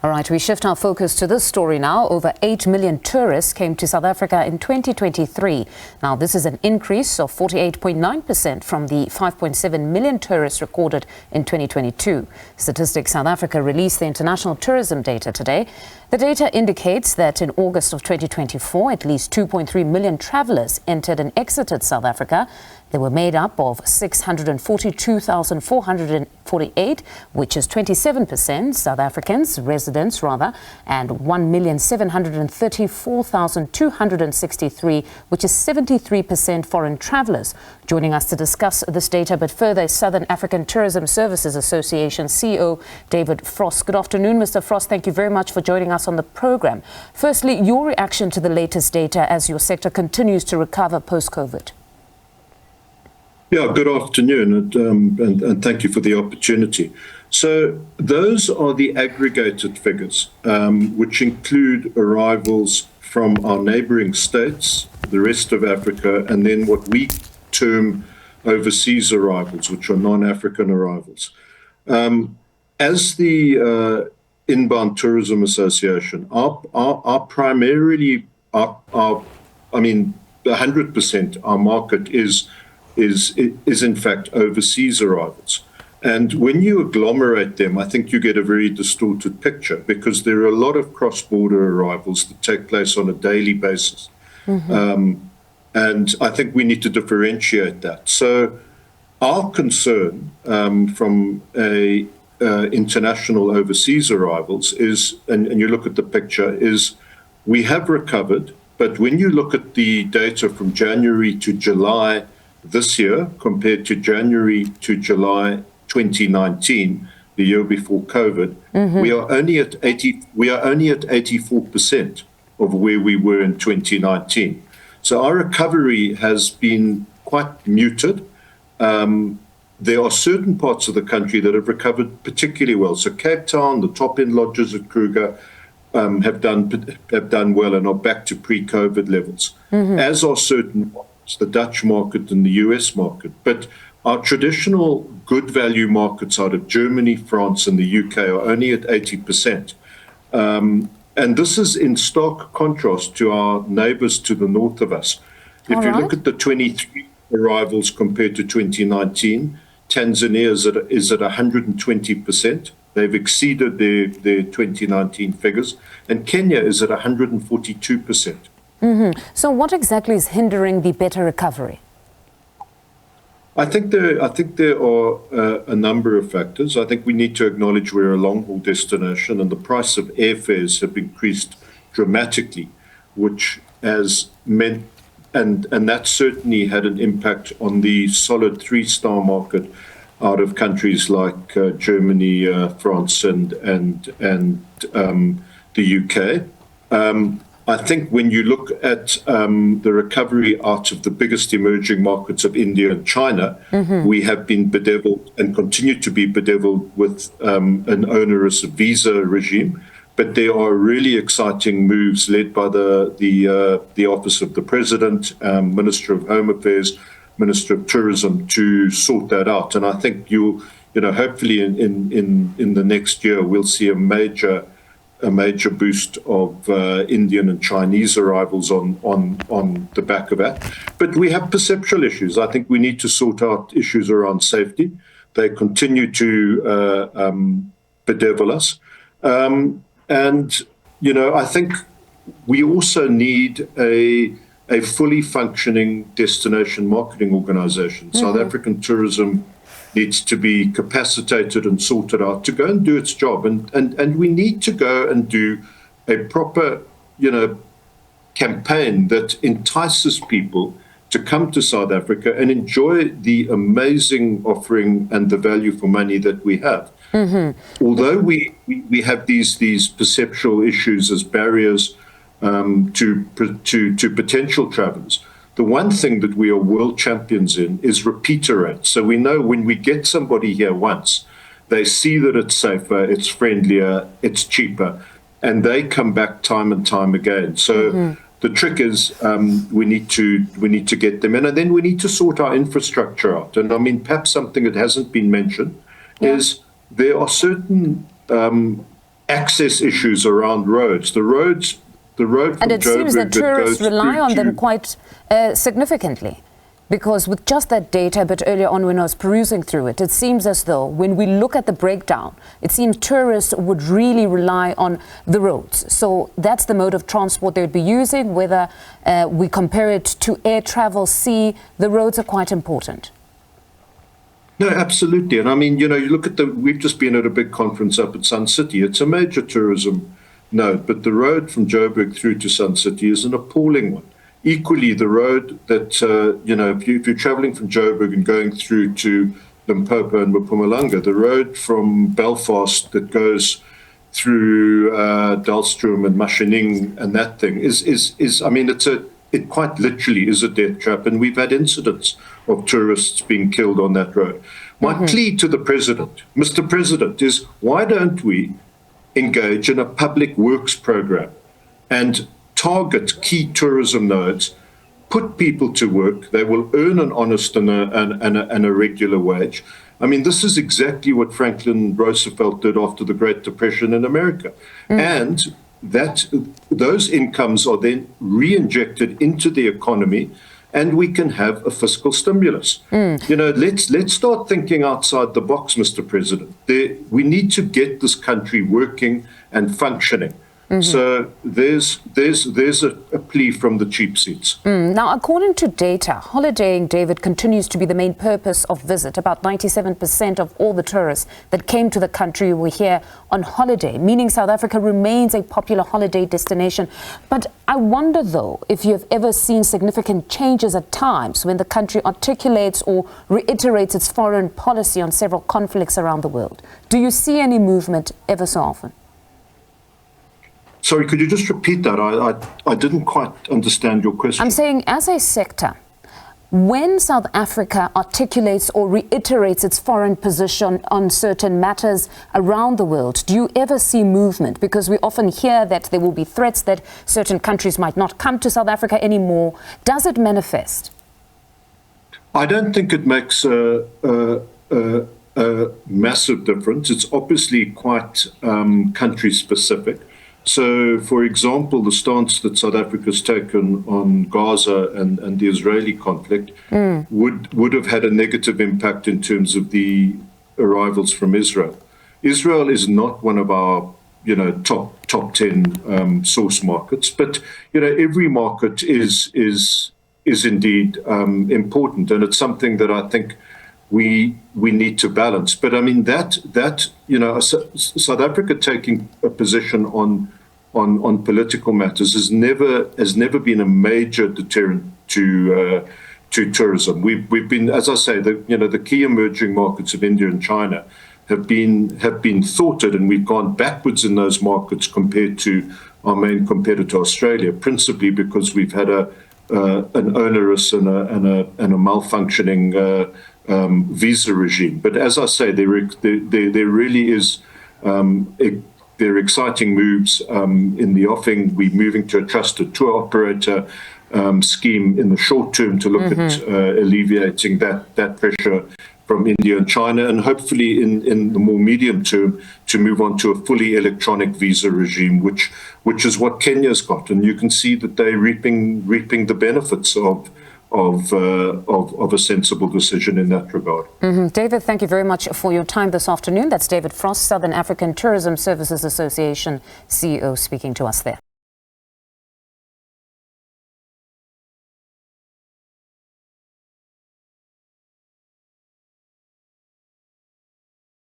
All right, we shift our focus to this story now. Over 8 million tourists came to South Africa in 2023. Now, this is an increase of 48.9% from the 5.7 million tourists recorded in 2022. Statistics South Africa released the international tourism data today. The data indicates that in August of 2024, at least 2.3 million travellers entered and exited South Africa. They were made up of 642,448, which is 27% South Africans, residents rather, and 1,734,263, which is 73% foreign travellers. Joining us to discuss this data, but further, is Southern African Tourism Services Association CEO David Frost. Good afternoon, Mr. Frost. Thank you very much for joining us on the programme. Firstly, your reaction to the latest data as your sector continues to recover post-COVID. Yeah, good afternoon, and thank you for the opportunity. So those are the aggregated figures, which include arrivals from our neighbouring states, the rest of Africa, and then what we term overseas arrivals, which are non-African arrivals. As the Inbound Tourism Association, our primarily, I mean, 100% our market is in fact overseas arrivals. And when you agglomerate them, I think you get a very distorted picture, because there are a lot of cross-border arrivals that take place on a daily basis. And I think we need to differentiate that. So our concern from international overseas arrivals is, and you look at the picture, is we have recovered, but when you look at the data from January to July this year compared to January to July 2019, the year before COVID, we are only at 84% of where we were in 2019. So our recovery has been quite muted. There are certain parts of the country that have recovered particularly well. So Cape Town, the top-end lodges at Kruger have done well and are back to pre-COVID levels, as are certain the Dutch market and the US market. But our traditional good value markets out of Germany, France, and the UK are only at 80%. And this is in stark contrast to our neighbours to the north of us. If you look at the 23 arrivals compared to 2019, Tanzania is at 120%. They've exceeded their 2019 figures. And Kenya is at 142%. So what exactly is hindering the better recovery? I think there are a number of factors. I think we need to acknowledge we're a long-haul destination, and the price of airfares have increased dramatically, which has meant, and that certainly had an impact on the solid three-star market out of countries like Germany, France, and the UK. I think when you look at the recovery out of the biggest emerging markets of India and China, we have been bedeviled and continue to be bedeviled with an onerous visa regime. But there are really exciting moves led by the Office of the President, Minister of Home Affairs, Minister of Tourism to sort that out. And I think hopefully in the next year we'll see a major boost of Indian and Chinese arrivals on the back of that. But we have perceptual issues. I think we need to sort out issues around safety. They continue to bedevil us. And, I think we also need a fully functioning destination marketing organization. South African tourism needs to be capacitated and sorted out to go and do its job. And we need to go and do a proper, campaign that entices people to come to South Africa and enjoy the amazing offering and the value for money that we have. Although we have these perceptual issues as barriers to potential travellers, the one thing that we are world champions in is repeater rates. So we know when we get somebody here once, they see that it's safer, it's friendlier, it's cheaper, and they come back time and time again. So the trick is we need to get them in, and then we need to sort our infrastructure out. And I mean, perhaps something that hasn't been mentioned is there are certain access issues around roads. The road from And it seems that Joburg tourists rely on them to quite significantly. Because with just that data, but earlier on when I was perusing through it, it seems as though when we look at the breakdown, it seems tourists would really rely on the roads. So that's the mode of transport they would be using, whether we compare it to air travel, sea, the roads are quite important. No, absolutely. And I mean, you look at we've just been at a big conference up at Sun City. It's a major tourism node, but the road from Joburg through to Sun City is an appalling one. Equally, the road that, if you're traveling from Joburg and going through to Limpopo and Mpumalanga, the road from Belfast that goes through Dalstroom and Mashining and that thing it quite literally is a death trap. And we've had incidents of tourists being killed on that road. My plea to the president, Mr. President, is why don't we engage in a public works program and target key tourism nodes, put people to work, they will earn an honest and a regular wage. I mean, this is exactly what Franklin Roosevelt did after the Great Depression in America. And those incomes are then re-injected into the economy, and we can have a fiscal stimulus. Let's start thinking outside the box, Mr. President. We need to get this country working and functioning. So there's a plea from the cheap seats. Now, according to data, holidaying, David, continues to be the main purpose of visit. About 97% of all the tourists that came to the country were here on holiday, meaning South Africa remains a popular holiday destination. But I wonder, though, if you have ever seen significant changes at times when the country articulates or reiterates its foreign policy on several conflicts around the world. Do you see any movement ever so often? Sorry, could you just repeat that? I didn't quite understand your question. I'm saying, as a sector, when South Africa articulates or reiterates its foreign position on certain matters around the world, do you ever see movement? Because we often hear that there will be threats that certain countries might not come to South Africa anymore. Does it manifest? I don't think it makes a massive difference. It's obviously quite country-specific. So, for example, the stance that South Africa's taken on Gaza and the Israeli conflict would have had a negative impact in terms of the arrivals from Israel. Israel is not one of our, top 10 source markets, but every market is indeed important, and it's something that I think we need to balance. But I mean South Africa taking a position on political matters has never been a major deterrent to tourism. We've been, as I say, the key emerging markets of India and China have been thwarted, and we've gone backwards in those markets compared to our main competitor, Australia, principally because we've had an onerous and a malfunctioning visa regime. But as I say, there really is there are exciting moves in the offing. We're moving to a trusted tour operator scheme in the short term to look at alleviating that pressure from India and China, and hopefully in the more medium term to move on to a fully electronic visa regime, which is what Kenya's got, and you can see that they're reaping the benefits of a sensible decision in that regard. David, thank you very much for your time this afternoon. That's David Frost, Southern African Tourism Services Association CEO, speaking to us there.